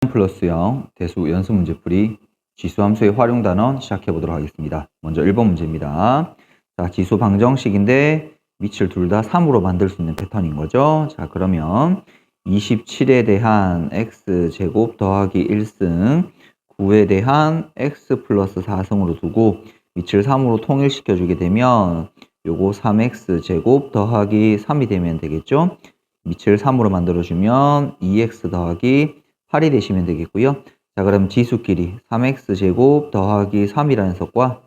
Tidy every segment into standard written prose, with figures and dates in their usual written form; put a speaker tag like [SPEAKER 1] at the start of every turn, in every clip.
[SPEAKER 1] 플러스 0 대수 연습 문제풀이 지수함수의 활용 단원 시작해 보도록 하겠습니다. 먼저 1번 문제입니다. 자, 지수 방정식인데 밑을 둘 다 3으로 만들 수 있는 패턴인 거죠. 자, 그러면 27에 대한 x제곱 더하기 1승 9에 대한 x 플러스 4승으로 두고 밑을 3으로 통일시켜 주게 되면 요거 3x제곱 더하기 3이 되면 되겠죠. 밑을 3으로 만들어주면 2x 더하기 8이 되시면 되겠고요. 자, 그럼 지수끼리 3x제곱 더하기 3이라는 녀석과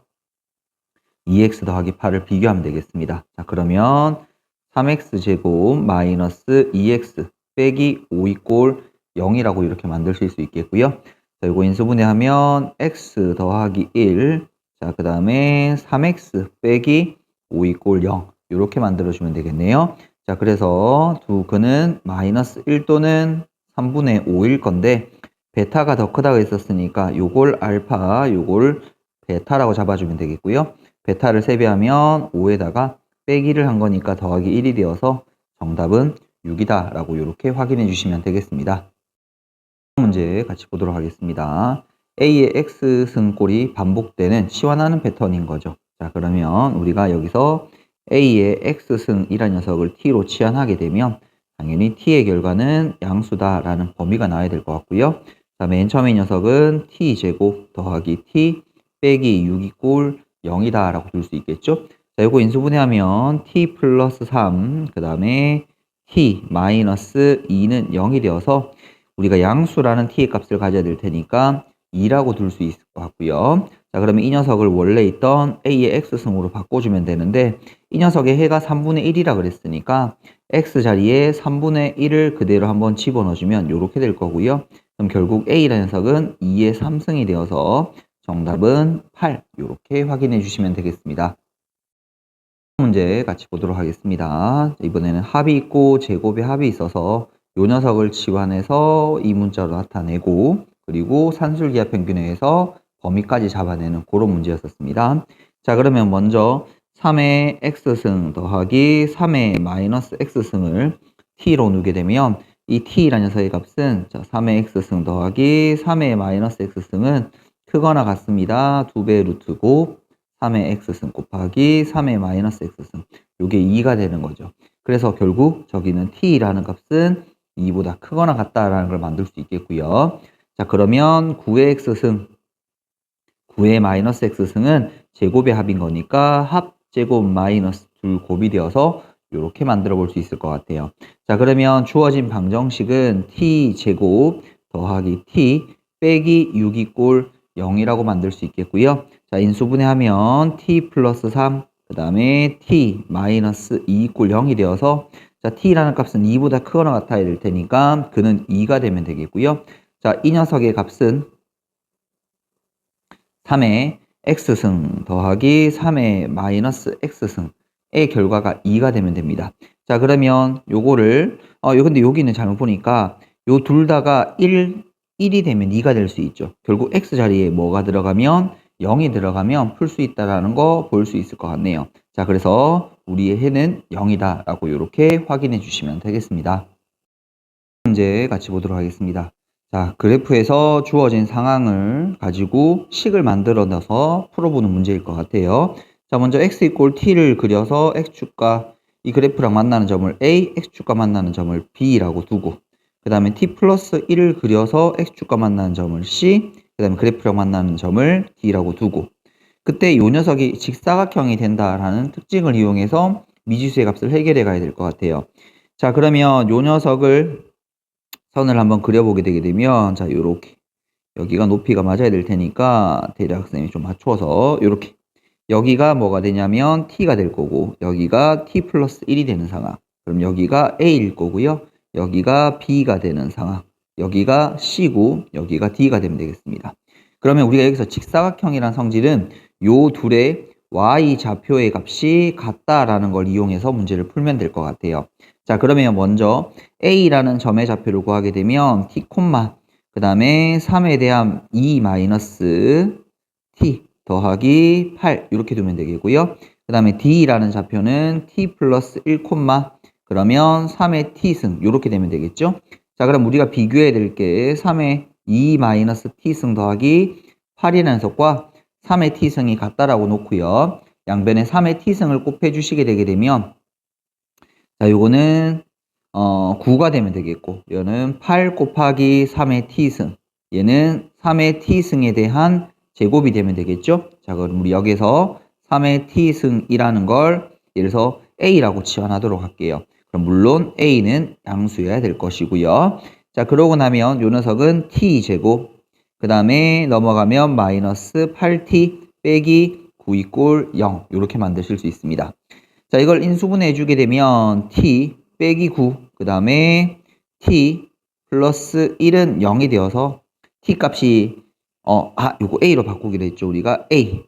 [SPEAKER 1] 2x 더하기 8을 비교하면 되겠습니다. 자, 그러면 3x제곱 마이너스 2x 빼기 5 이꼴 0이라고 이렇게 만드실 수 있겠고요. 자, 이거 인수분해하면 x 더하기 1, 자, 그 다음에 3x 빼기 5 이꼴 0 이렇게 만들어주면 되겠네요. 자, 그래서 두 근은 마이너스 1 또는 3분의 5일 건데 베타가 더 크다고 했었으니까 요걸 알파, 요걸 베타라고 잡아주면 되겠고요. 베타를 세배하면 5에다가 빼기를 한 거니까 더하기 1이 되어서 정답은 6이다 라고 이렇게 확인해 주시면 되겠습니다. 문제 같이 보도록 하겠습니다. A의 X승꼴이 반복되는 시환하는 패턴인 거죠. 자, 그러면 우리가 여기서 A의 X승이라는 녀석을 T로 치환하게 되면 당연히 T의 결과는 양수다라는 범위가 나와야 될 것 같고요. 자, 맨 처음에 이 녀석은 T제곱 더하기 T 빼기 6 이꼴 0이다 라고 둘 수 있겠죠. 자, 이거 인수분해하면 T 플러스 3, 그 다음에 T 마이너스 2는 0이 되어서 우리가 양수라는 T의 값을 가져야 될 테니까 2라고 둘 수 있을 것 같고요. 자, 그러면 이 녀석을 원래 있던 A의 X승으로 바꿔주면 되는데 이 녀석의 해가 3분의 1이라 그랬으니까 X 자리에 3분의 1을 그대로 한번 집어넣어주면 이렇게 될 거고요. 그럼 결국 A라는 녀석은 2의 3승이 되어서 정답은 8 이렇게 확인해 주시면 되겠습니다. 문제 같이 보도록 하겠습니다. 이번에는 합이 있고 제곱의 합이 있어서 이 녀석을 치환해서 이 문자로 나타내고 그리고 산술기하 평균에 의해서 범위까지 잡아내는 그런 문제였었습니다. 자, 그러면 먼저 3의 x승 더하기 3의 마이너스 x승을 t로 누게 되면 이 t라는 녀석의 값은 자, 3의 x승 더하기 3의 마이너스 x승은 크거나 같습니다. 2배 루트고 3의 x승 곱하기 3의 마이너스 x승 요게 2가 되는 거죠. 그래서 결국 저기는 t라는 값은 2보다 크거나 같다라는 걸 만들 수 있겠고요. 자, 그러면 9의 x승 9의 마이너스 x승은 제곱의 합인 거니까 합제곱 마이너스 둘 곱이 되어서 이렇게 만들어 볼 수 있을 것 같아요. 자, 그러면 주어진 방정식은 t제곱 더하기 t 빼기 6 이꼴 0이라고 만들 수 있겠고요. 자, 인수분해하면 t 플러스 3, 그 다음에 t 마이너스 2 이꼴 0이 되어서 자, t라는 값은 2보다 크거나 같아야 될 테니까 그는 2가 되면 되겠고요. 자, 이 녀석의 값은 3의 x승 더하기 3의 마이너스 x승의 결과가 2가 되면 됩니다. 자, 그러면 요거를 근데 여기는 잘못 보니까 요 둘 다가 1이 되면 2가 될 수 있죠. 결국 x 자리에 뭐가 들어가면 0이 들어가면 풀 수 있다라는 거 볼 수 있을 것 같네요. 자, 그래서 우리의 해는 0이다 라고 이렇게 확인해 주시면 되겠습니다. 문제 같이 보도록 하겠습니다. 자, 그래프에서 주어진 상황을 가지고 식을 만들어 넣어서 풀어보는 문제일 것 같아요. 자, 먼저 x 이꼴 t를 그려서 x축과 이 그래프랑 만나는 점을 a, x축과 만나는 점을 b라고 두고 그 다음에 t 플러스 1을 그려서 x축과 만나는 점을 c, 그 다음에 그래프랑 만나는 점을 d라고 두고 그때 이 녀석이 직사각형이 된다라는 특징을 이용해서 미지수의 값을 해결해 가야 될 것 같아요. 자, 그러면 이 녀석을 선을 한번 그려보게 되게 되면 자, 요렇게 여기가 높이가 맞아야 될 테니까 대략 선생님이 좀 맞춰서 요렇게 여기가 뭐가 되냐면 t가 될 거고 여기가 t 플러스 1이 되는 상황. 그럼 여기가 a일 거고요. 여기가 b가 되는 상황. 여기가 c고 여기가 d가 되면 되겠습니다. 그러면 우리가 여기서 직사각형이란 성질은 요 둘의 y 좌표의 값이 같다라는 걸 이용해서 문제를 풀면 될 것 같아요. 자, 그러면 먼저 A라는 점의 좌표를 구하게 되면 T, 그 다음에 3에 대한 2 마이너스 T 더하기 8 이렇게 두면 되겠고요. 그 다음에 D라는 좌표는 T 플러스 1, 그러면 3의 T승 이렇게 되면 되겠죠. 자, 그럼 우리가 비교해야 될 게 3의 2 마이너스 t승 더하기 8이라는 녀석과 3의 t승이 같다라고 놓고요. 양변에 3의 t승을 곱해주시게 되게 되면 자, 요거는 9가 되면 되겠고 얘는 8 곱하기 3의 t승 얘는 3의 t승에 대한 제곱이 되면 되겠죠. 자, 그럼 우리 여기서 3의 t승이라는 걸 예를 들어서 a라고 치환하도록 할게요. 그럼 물론 a는 양수여야 될 것이고요. 자, 그러고 나면 요 녀석은 t제곱 그 다음에 넘어가면 마이너스 8t 빼기 9 이꼴 0 이렇게 만드실 수 있습니다. 자, 이걸 인수분해 해주게 되면 t 빼기 9 그 다음에 t 플러스 1은 0이 되어서 t 값이 요거 a로 바꾸기로 했죠. 우리가 a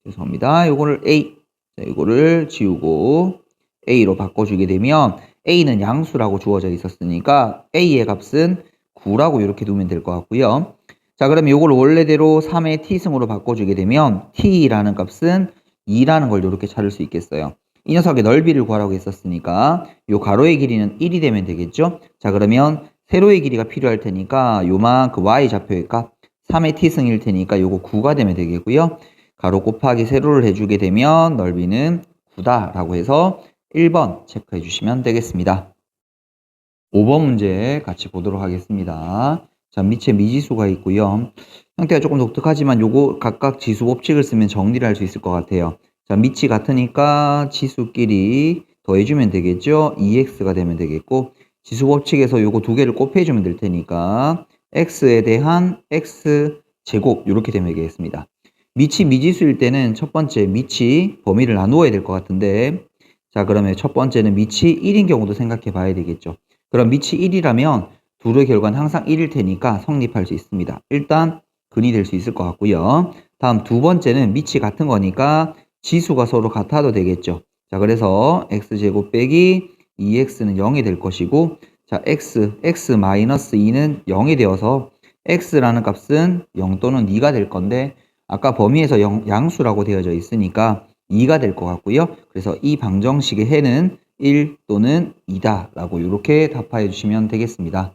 [SPEAKER 1] 죄송합니다. 요거를 a 자, 요거를 지우고 a로 바꿔주게 되면 a는 양수라고 주어져 있었으니까 a의 값은 9라고 이렇게 두면 될 것 같고요. 자, 그럼 요걸 원래대로 3의 t승으로 바꿔주게 되면 t라는 값은 2라는 걸 이렇게 찾을 수 있겠어요. 이 녀석의 넓이를 구하라고 했었으니까 요 가로의 길이는 1이 되면 되겠죠. 자, 그러면 세로의 길이가 필요할 테니까 요만큼 y좌표의 값 3의 t승일 테니까 요거 9가 되면 되겠고요. 가로 곱하기 세로를 해주게 되면 넓이는 9다라고 해서 1번 체크해 주시면 되겠습니다. 5번 문제 같이 보도록 하겠습니다. 자, 밑에 미지수가 있고요. 형태가 조금 독특하지만 요거 각각 지수 법칙을 쓰면 정리를 할 수 있을 것 같아요. 자, 밑이 같으니까 지수끼리 더해주면 되겠죠. 2x가 되면 되겠고 지수 법칙에서 요거 두 개를 곱해주면 될 테니까 x에 대한 x제곱 이렇게 되면 되겠습니다. 밑이 미지수일 때는 첫 번째 밑이 범위를 나누어야 될 것 같은데 자, 그러면 첫 번째는 밑이 1인 경우도 생각해 봐야 되겠죠. 그럼 밑이 1이라면 둘의 결과는 항상 1일 테니까 성립할 수 있습니다. 일단 근이 될 수 있을 것 같고요. 다음 두 번째는 밑이 같은 거니까 지수가 서로 같아도 되겠죠. 자, 그래서 x제곱 빼기 2x는 0이 될 것이고 자, x 마이너스 2는 0이 되어서 x라는 값은 0 또는 2가 될 건데 아까 범위에서 양수라고 되어져 있으니까 2가 될 것 같고요. 그래서 이 방정식의 해는 1 또는 2다 라고 이렇게 답하여 주시면 되겠습니다.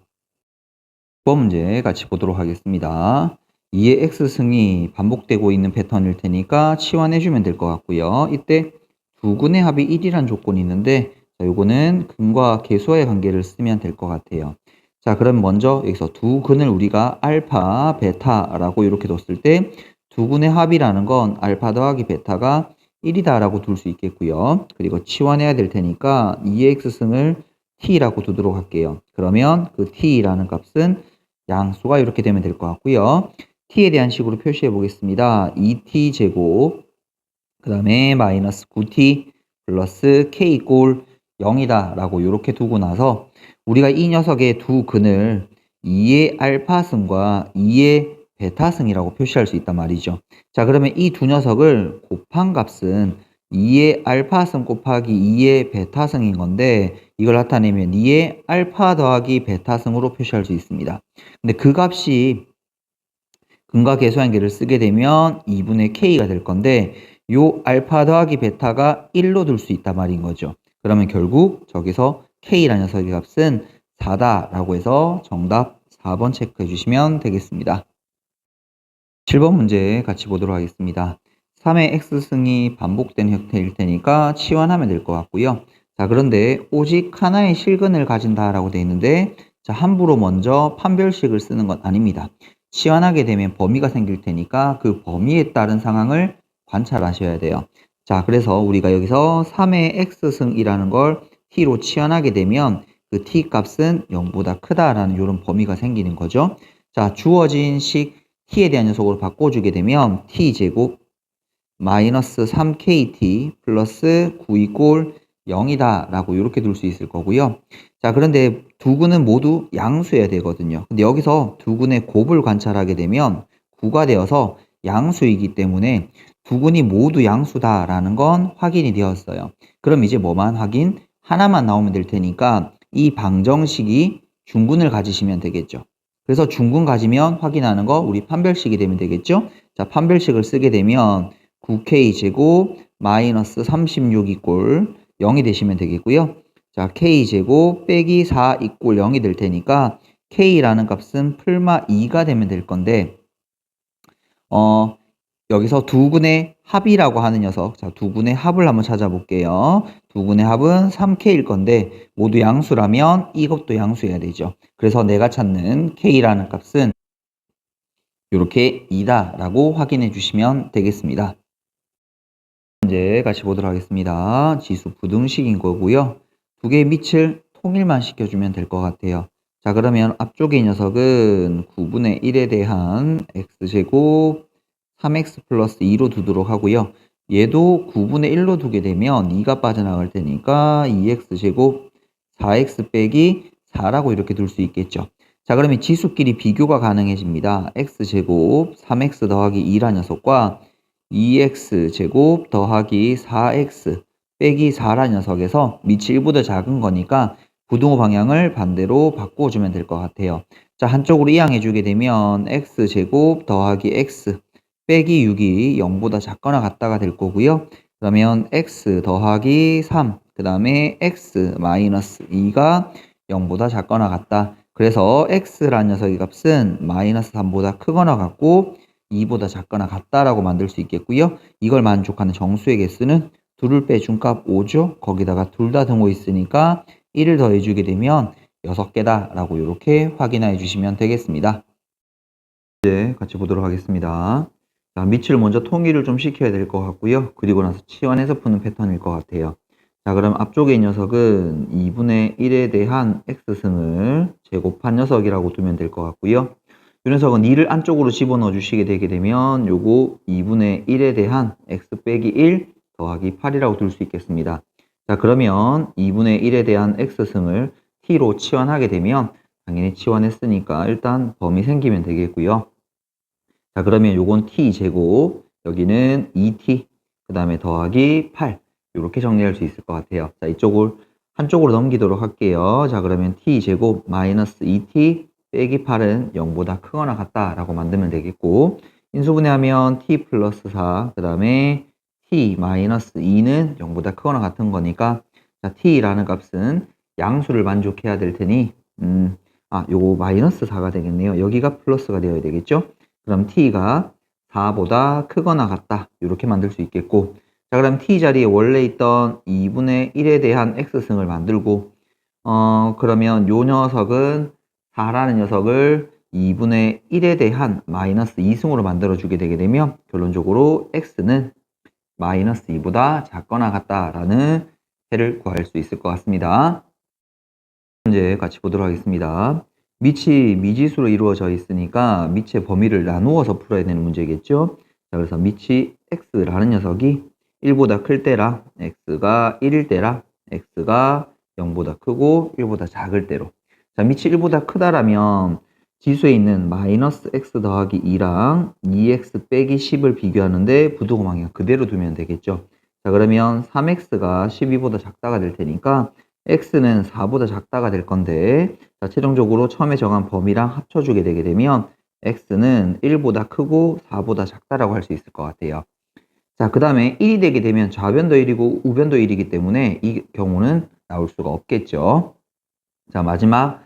[SPEAKER 1] 6번 문제 같이 보도록 하겠습니다. 2의 x승이 반복되고 있는 패턴일 테니까 치환해 주면 될 것 같고요. 이때 두 근의 합이 1이란 조건이 있는데 자, 요거는 근과 계수와의 관계를 쓰면 될 것 같아요. 자, 그럼 먼저 여기서 두 근을 우리가 알파, 베타라고 이렇게 뒀을 때 두 근의 합이라는 건 알파 더하기 베타가 1이다 라고 둘 수 있겠고요. 그리고 치환해야 될 테니까 2의 x승을 t라고 두도록 할게요. 그러면 그 t라는 값은 양수가 이렇게 되면 될 것 같고요. t에 대한 식으로 표시해 보겠습니다. 2t 제곱 그 다음에 마이너스 9t 플러스 k 이꼴 0이다 라고 이렇게 두고 나서 우리가 이 녀석의 두 근을 2의 알파승과 2의 베타승이라고 표시할 수 있단 말이죠. 자, 그러면 이 두 녀석을 곱한 값은 2의 알파승 곱하기 2의 베타승인 건데 이걸 나타내면 2의 알파 더하기 베타승으로 표시할 수 있습니다. 근데 그 값이 근과 계수한계를 쓰게 되면 2분의 k가 될 건데 요 알파 더하기 베타가 1로 둘 수 있단 말인 거죠. 그러면 결국 저기서 k라는 녀석의 값은 4다라고 해서 정답 4번 체크해 주시면 되겠습니다. 7번 문제 같이 보도록 하겠습니다. 3의 x승이 반복된 형태일 테니까 치환하면 될 것 같고요. 자, 그런데 오직 하나의 실근을 가진다라고 되어 있는데 자, 함부로 먼저 판별식을 쓰는 건 아닙니다. 치환하게 되면 범위가 생길 테니까 그 범위에 따른 상황을 관찰하셔야 돼요. 자, 그래서 우리가 여기서 3의 x승이라는 걸 t로 치환하게 되면 그 t 값은 0보다 크다라는 이런 범위가 생기는 거죠. 자, 주어진 식 t에 대한 녀석으로 바꿔주게 되면 t제곱 마이너스 3kt 플러스 9 이꼴 0이다 라고 이렇게 둘 수 있을 거고요. 자, 그런데 두 근은 모두 양수여야 되거든요. 근데 여기서 두 근의 곱을 관찰하게 되면 9가 되어서 양수이기 때문에 두 근이 모두 양수다라는 건 확인이 되었어요. 그럼 이제 뭐만 확인? 하나만 나오면 될 테니까 이 방정식이 중근을 가지시면 되겠죠. 그래서 중근 가지면 확인하는 거 우리 판별식이 되면 되겠죠. 자, 판별식을 쓰게 되면 9k 제곱 마이너스 36 이꼴 0이 되시면 되겠고요. 자, k 제곱 빼기 4 이꼴 0이 될 테니까 k라는 값은 풀마 2가 되면 될 건데 여기서 두근의 합이라고 하는 녀석, 자, 두근의 합을 한번 찾아볼게요. 두근의 합은 3k일 건데 모두 양수라면 이것도 양수여야 되죠. 그래서 내가 찾는 k라는 값은 이렇게 2다라고 확인해 주시면 되겠습니다. 이제 같이 보도록 하겠습니다. 지수 부등식인 거고요. 두 개의 밑을 통일만 시켜주면 될 것 같아요. 자, 그러면 앞쪽의 녀석은 9분의 1에 대한 x제곱 3x 플러스 2로 두도록 하고요. 얘도 9분의 1로 두게 되면 2가 빠져나갈 테니까 2x제곱 4x 빼기 4라고 이렇게 둘 수 있겠죠. 자, 그러면 지수끼리 비교가 가능해집니다. x제곱 3x 더하기 2라 녀석과 2x제곱 더하기 4x 빼기 4라 녀석에서 밑이 1보다 작은 거니까 부등호 방향을 반대로 바꿔주면 될 것 같아요. 자, 한쪽으로 이항해주게 되면 x제곱 더하기 x 빼기 6이 0보다 작거나 같다가 될 거고요. 그러면 x 더하기 3, 그 다음에 x 마이너스 2가 0보다 작거나 같다. 그래서 x라는 녀석의 값은 마이너스 3보다 크거나 같고 2보다 작거나 같다라고 만들 수 있겠고요. 이걸 만족하는 정수의 개수는 2를 빼준 값 5죠. 거기다가 둘 다 등호 있으니까 1을 더해주게 되면 6개다 라고 이렇게 확인해 주시면 되겠습니다. 이제 같이 보도록 하겠습니다. 자, 밑을 먼저 통일을 좀 시켜야 될 것 같고요. 그리고 나서 치환해서 푸는 패턴일 것 같아요. 자, 그럼 앞쪽에 이 녀석은 2분의 1에 대한 x승을 제곱한 녀석이라고 두면 될 것 같고요. 이 녀석은 2를 안쪽으로 집어넣어 주시게 되게 되면 요거 2분의 1에 대한 x 빼기 1 더하기 8이라고 둘 수 있겠습니다. 자, 그러면 2분의 1에 대한 x승을 t로 치환하게 되면 당연히 치환했으니까 일단 범위 생기면 되겠고요. 자, 그러면 요건 t제곱, 여기는 2t, 그 다음에 더하기 8 이렇게 정리할 수 있을 것 같아요. 자, 이쪽을 한쪽으로 넘기도록 할게요. 자, 그러면 t제곱 마이너스 2t 빼기 8은 0보다 크거나 같다라고 만들면 되겠고, 인수분해하면 t 플러스 4, 그 다음에 t 마이너스 2는 0보다 크거나 같은 거니까, 자, t라는 값은 양수를 만족해야 될 테니, 요거 마이너스 4가 되겠네요. 여기가 플러스가 되어야 되겠죠? 그럼 t가 4보다 크거나 같다. 이렇게 만들 수 있겠고, 자, 그럼 t 자리에 원래 있던 2분의 1에 대한 x승을 만들고, 그러면 요 녀석은 4라는 녀석을 2분의 1에 대한 마이너스 2승으로 만들어주게 되게 되면 결론적으로 x는 마이너스 2보다 작거나 같다라는 해를 구할 수 있을 것 같습니다. 이제 같이 보도록 하겠습니다. 밑이 미지수로 이루어져 있으니까 밑의 범위를 나누어서 풀어야 되는 문제겠죠. 자, 그래서 밑이 x라는 녀석이 1보다 클 때랑 x가 1일 때랑 x가 0보다 크고 1보다 작을 때로. 자, 밑이 1보다 크다라면 지수에 있는 마이너스 x 더하기 2랑 2x 빼기 10을 비교하는데 부등호 방향 그대로 두면 되겠죠. 자, 그러면 3x가 12보다 작다가 될 테니까 x는 4보다 작다가 될 건데, 자, 최종적으로 처음에 정한 범위랑 합쳐주게 되게 되면 x는 1보다 크고 4보다 작다라고 할 수 있을 것 같아요. 자, 그 다음에 1이 되게 되면 좌변도 1이고 우변도 1이기 때문에 이 경우는 나올 수가 없겠죠. 자, 마지막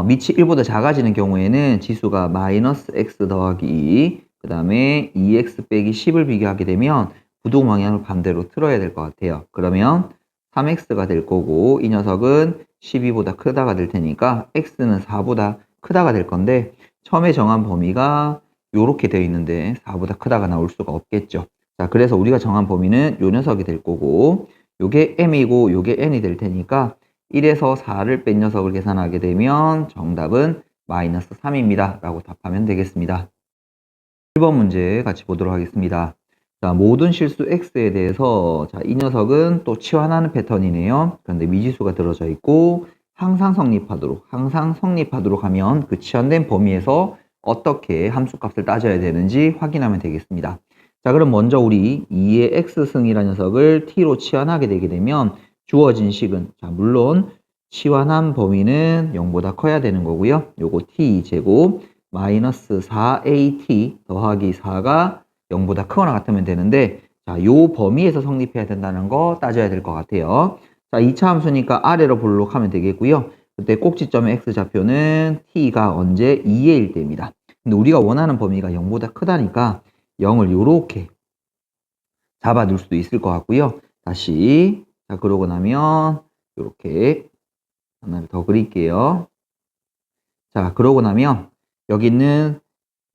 [SPEAKER 1] 밑이 1보다 작아지는 경우에는 지수가 마이너스 x 더하기 2, 그 다음에 2x 빼기 10을 비교하게 되면 부동 방향을 반대로 틀어야 될 것 같아요. 그러면 3x가 될 거고 이 녀석은 12보다 크다가 될 테니까 x는 4보다 크다가 될 건데 처음에 정한 범위가 이렇게 되어 있는데 4보다 크다가 나올 수가 없겠죠. 자, 그래서 우리가 정한 범위는 요 녀석이 될 거고 요게 m이고 요게 n이 될 테니까 1에서 4를 뺀 녀석을 계산하게 되면 정답은 마이너스 3입니다. 라고 답하면 되겠습니다. 1번 문제 같이 보도록 하겠습니다. 자, 모든 실수 x에 대해서 자, 이 녀석은 또 치환하는 패턴이네요. 그런데 미지수가 들어져 있고 항상 성립하도록 하면 그 치환된 범위에서 어떻게 함수값을 따져야 되는지 확인하면 되겠습니다. 자, 그럼 먼저 우리 2의 x승이라는 녀석을 t로 치환하게 되게 되면 주어진 식은 자, 물론 치환한 범위는 0보다 커야 되는 거고요. 요거 t제곱 마이너스 4at 더하기 4가 0보다 크거나 같으면 되는데 자, 요 범위에서 성립해야 된다는 거 따져야 될 것 같아요. 자, 2차 함수니까 아래로 볼록하면 되겠고요. 그때 꼭지점의 x좌표는 t가 언제 2의 1대입니다. 근데 우리가 원하는 범위가 0보다 크다니까 0을 요렇게 잡아둘 수도 있을 것 같고요. 다시 자 그러고 나면 요렇게 하나를 더 그릴게요. 자 그러고 나면 여기 있는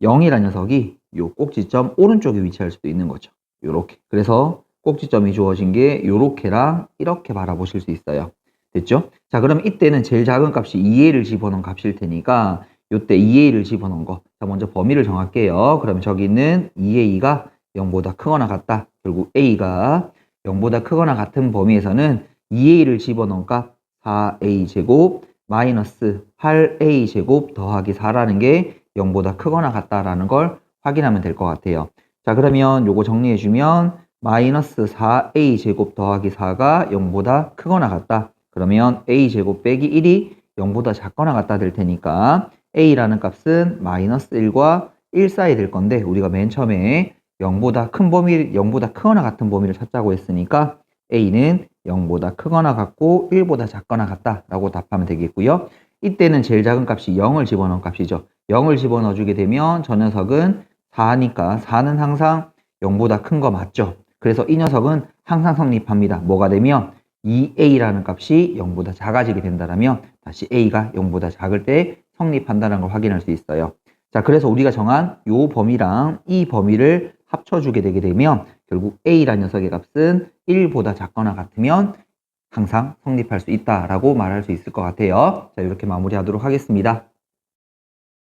[SPEAKER 1] 0이라는 녀석이 요 꼭지점 오른쪽에 위치할 수도 있는 거죠. 요렇게. 그래서 꼭지점이 주어진 게 요렇게랑 이렇게 바라보실 수 있어요. 됐죠? 자, 그럼 이때는 제일 작은 값이 2a를 집어넣은 값일 테니까 요때 2a를 집어넣은 거. 자, 먼저 범위를 정할게요. 그럼 저기 있는 2a가 0보다 크거나 같다. 결국 a가 0보다 크거나 같은 범위에서는 2a를 집어넣은 값 4a 제곱 마이너스 8a 제곱 더하기 4라는 게 0보다 크거나 같다라는 걸 확인하면 될 것 같아요. 자, 그러면 요거 정리해주면 마이너스 4a 제곱 더하기 4가 0보다 크거나 같다. 그러면 a 제곱 빼기 1이 0보다 작거나 같다 될 테니까 a라는 값은 마이너스 1과 1 사이 될 건데 우리가 맨 처음에 0보다 큰 범위, 0보다 크거나 같은 범위를 찾자고 했으니까 a는 0보다 크거나 같고 1보다 작거나 같다라고 답하면 되겠고요. 이때는 제일 작은 값이 0을 집어넣은 값이죠. 0을 집어넣어 주게 되면 저 녀석은 4니까 4는 항상 0보다 큰 거 맞죠? 그래서 이 녀석은 항상 성립합니다. 뭐가 되면 2a라는 값이 0보다 작아지게 된다면 다시 a가 0보다 작을 때 성립한다는 걸 확인할 수 있어요. 자, 그래서 우리가 정한 요 범위랑 이 범위를 합쳐주게 되게 되면 결국 a라는 녀석의 값은 1보다 작거나 같으면 항상 성립할 수 있다라고 말할 수 있을 것 같아요. 자, 이렇게 마무리하도록 하겠습니다.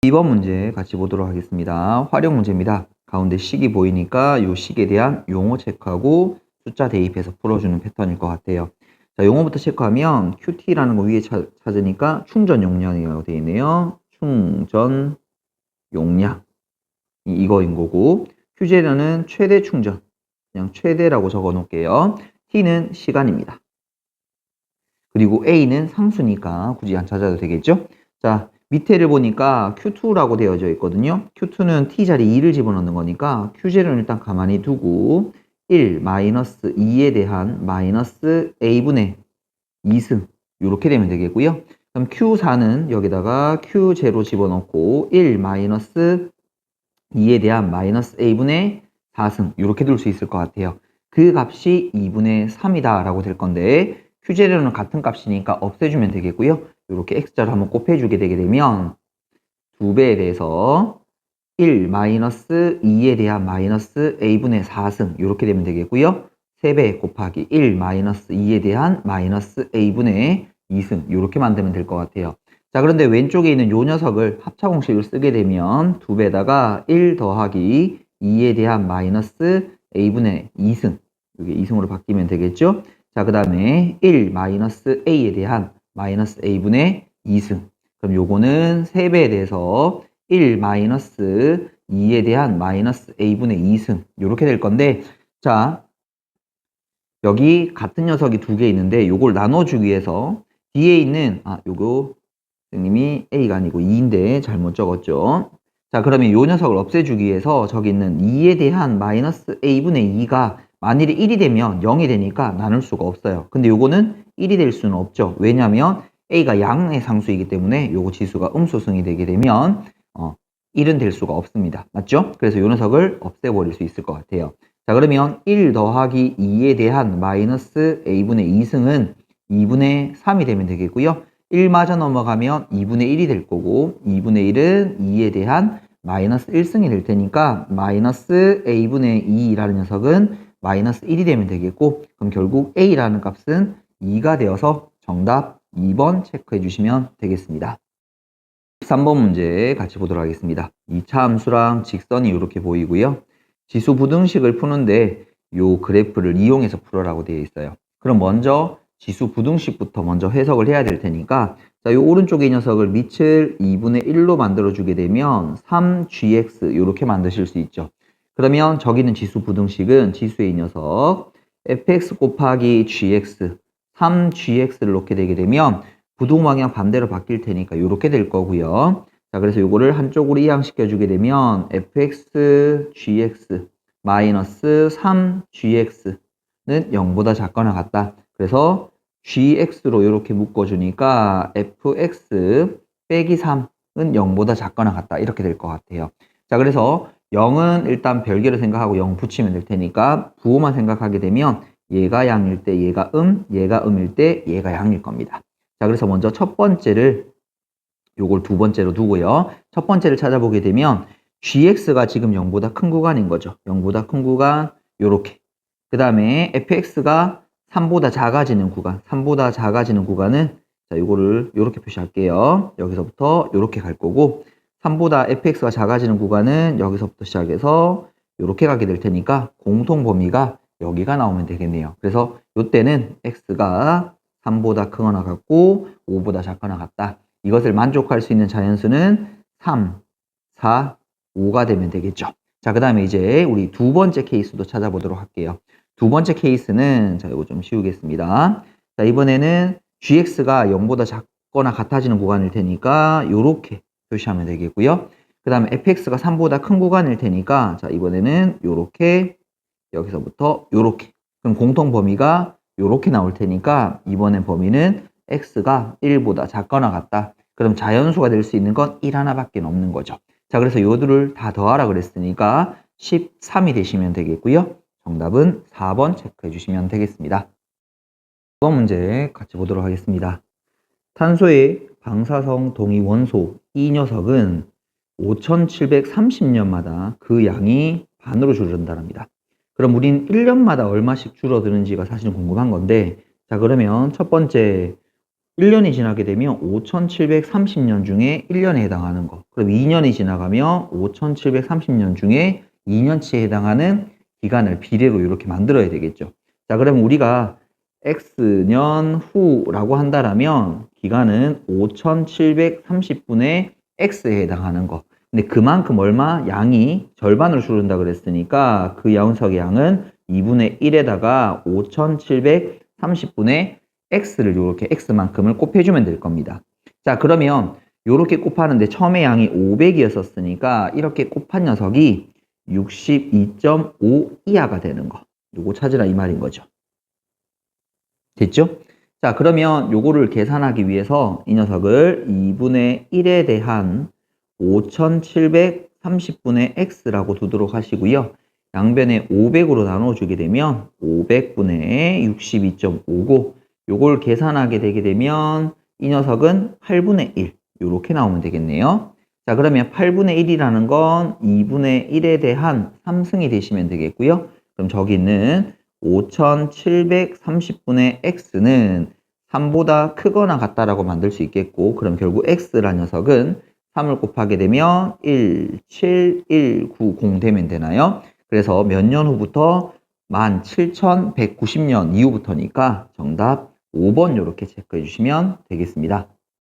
[SPEAKER 1] 2번 문제 같이 보도록 하겠습니다. 활용 문제입니다. 가운데 식이 보이니까 이 식에 대한 용어 체크하고 숫자 대입해서 풀어주는 패턴일 것 같아요. 자, 용어부터 체크하면 QT라는 거 위에 찾으니까 충전 용량이라고 되어 있네요. 충전 용량. 이거인 거고 Q재료는 최대 충전. 그냥 최대라고 적어 놓을게요. T는 시간입니다. 그리고 A는 상수니까 굳이 안 찾아도 되겠죠? 자, 밑에를 보니까 Q2라고 되어져 있거든요. Q2는 T자리 2를 집어넣는 거니까 Q제로는 일단 가만히 두고 1 마이너스 2에 대한 마이너스 A분의 2승 이렇게 되면 되겠고요. 그럼 Q4는 여기다가 Q0 집어넣고 1 마이너스 2에 대한 마이너스 A분의 4승 이렇게 둘 수 있을 것 같아요. 그 값이 2분의 3이다 라고 될 건데 Q재료는 같은 값이니까 없애주면 되겠고요. 이렇게 X자로 한번 곱해주게 되게 되면 2배에 대해서 1 마이너스 2에 대한 마이너스 A분의 4승 이렇게 되면 되겠고요. 3배 곱하기 1 마이너스 2에 대한 마이너스 A분의 2승 이렇게 만들면 될 것 같아요. 자, 그런데 왼쪽에 있는 요 녀석을 합차공식을 쓰게 되면 2배에다가 1 더하기 2에 대한 마이너스 A분의 2승 이게 2승으로 바뀌면 되겠죠. 자, 그 다음에 1 마이너스 A에 대한 마이너스 A분의 2승. 그럼 요거는 3배에 대해서 1 마이너스 2에 대한 마이너스 A분의 2승. 요렇게 될 건데, 자, 여기 같은 녀석이 두 개 있는데 요걸 나눠주기 위해서 뒤에 있는, 요거 선생님이 A가 아니고 2인데 잘못 적었죠. 자, 그러면 요 녀석을 없애주기 위해서 저기 있는 2에 대한 마이너스 A분의 2가 만일에 1이 되면 0이 되니까 나눌 수가 없어요. 근데 요거는 1이 될 수는 없죠. 왜냐하면 A가 양의 상수이기 때문에 요거 지수가 음수승이 되게 되면 1은 될 수가 없습니다. 맞죠? 그래서 요 녀석을 없애버릴 수 있을 것 같아요. 자, 그러면 1 더하기 2에 대한 마이너스 A분의 2승은 2분의 3이 되면 되겠고요. 1 마저 넘어가면 2분의 1이 될 거고 2분의 1은 2에 대한 마이너스 1승이 될 테니까 마이너스 A분의 2라는 녀석은 마이너스 1이 되면 되겠고 그럼 결국 A라는 값은 2가 되어서 정답 2번 체크해 주시면 되겠습니다. 13번 문제 같이 보도록 하겠습니다. 2차 함수랑 직선이 이렇게 보이고요. 지수 부등식을 푸는데 요 그래프를 이용해서 풀어라고 되어 있어요. 그럼 먼저 지수 부등식부터 먼저 해석을 해야 될 테니까 자, 요 오른쪽에 이 녀석을 밑을 2분의 1로 만들어 주게 되면 3gx 이렇게 만드실 수 있죠. 그러면 저기는 지수 부등식은 지수의 이 녀석 fx 곱하기 gx 3gx를 놓게 되게 되면 부동 방향 반대로 바뀔 테니까 이렇게 될 거고요. 자, 그래서 요거를 한쪽으로 이항시켜 주게 되면 fx gx 마이너스 3gx는 0보다 작거나 같다. 그래서 gx로 이렇게 묶어주니까 fx 빼기 3은 0보다 작거나 같다. 이렇게 될 것 같아요. 자, 그래서 0은 일단 별개로 생각하고 0 붙이면 될 테니까 부호만 생각하게 되면 얘가 양일 때 얘가 얘가 음일 때 얘가 양일 겁니다. 자, 그래서 먼저 첫 번째를 요걸 두 번째로 두고요. 첫 번째를 찾아보게 되면 gx가 지금 0보다 큰 구간인 거죠. 0보다 큰 구간 요렇게. 그 다음에 fx가 3보다 작아지는 구간. 3보다 작아지는 구간은 자, 요거를 요렇게 표시할게요. 여기서부터 요렇게 갈 거고 3보다 fx가 작아지는 구간은 여기서부터 시작해서 요렇게 가게 될 테니까 공통 범위가 여기가 나오면 되겠네요. 그래서 요때는 x가 3보다 크거나 같고 5보다 작거나 같다. 이것을 만족할 수 있는 자연수는 3, 4, 5가 되면 되겠죠. 자, 그 다음에 이제 우리 두 번째 케이스도 찾아보도록 할게요. 두 번째 케이스는 자, 이거 좀 씌우겠습니다. 자, 이번에는 gx가 0보다 작거나 같아지는 구간일 테니까 요렇게 표시하면 되겠고요. 그 다음에 fx가 3보다 큰 구간일 테니까 자, 이번에는 요렇게 여기서부터 요렇게. 그럼 공통 범위가 요렇게 나올 테니까 이번엔 범위는 x가 1보다 작거나 같다. 그럼 자연수가 될 수 있는 건 1 하나밖에 없는 거죠. 자, 그래서 요들을 다 더하라 그랬으니까 13이 되시면 되겠고요. 정답은 4번 체크해 주시면 되겠습니다. 이번 문제 같이 보도록 하겠습니다. 탄소의 방사성 동위 원소 이 녀석은 5730년마다 그 양이 반으로 줄어든답니다. 그럼 우린 1년마다 얼마씩 줄어드는지가 사실 궁금한 건데, 자, 그러면 첫 번째 1년이 지나게 되면 5730년 중에 1년에 해당하는 거. 그럼 2년이 지나가면 5730년 중에 2년치에 해당하는 기간을 비례로 이렇게 만들어야 되겠죠. 자, 그러면 우리가 X년 후라고 한다라면 기간은 5730분의 X에 해당하는 거. 근데 그만큼 얼마? 양이 절반으로 줄는다 그랬으니까 그 녀석의 양은 2분의 1에다가 5730분의 X를 이렇게 X만큼을 곱해주면 될 겁니다. 자, 그러면 이렇게 곱하는데 처음에 양이 500이었었으니까 이렇게 곱한 녀석이 62.5 이하가 되는 거. 요거 찾으라 이 말인 거죠. 됐죠? 자, 그러면 요거를 계산하기 위해서 이 녀석을 2분의 1에 대한 5730분의 x라고 두도록 하시고요. 양변에 500으로 나눠주게 되면 500분의 62.5고 요걸 계산하게 되게 되면 이 녀석은 8분의 1 요렇게 나오면 되겠네요. 자, 그러면 8분의 1이라는 건 2분의 1에 대한 3승이 되시면 되겠고요. 그럼 저기 있는 5730분의 x는 3보다 크거나 같다라고 만들 수 있겠고, 그럼 결국 x라는 녀석은 3을 곱하게 되면 17190 되면 되나요? 그래서 몇 년 후부터 17,190년 이후부터니까 정답 5번 이렇게 체크해 주시면 되겠습니다.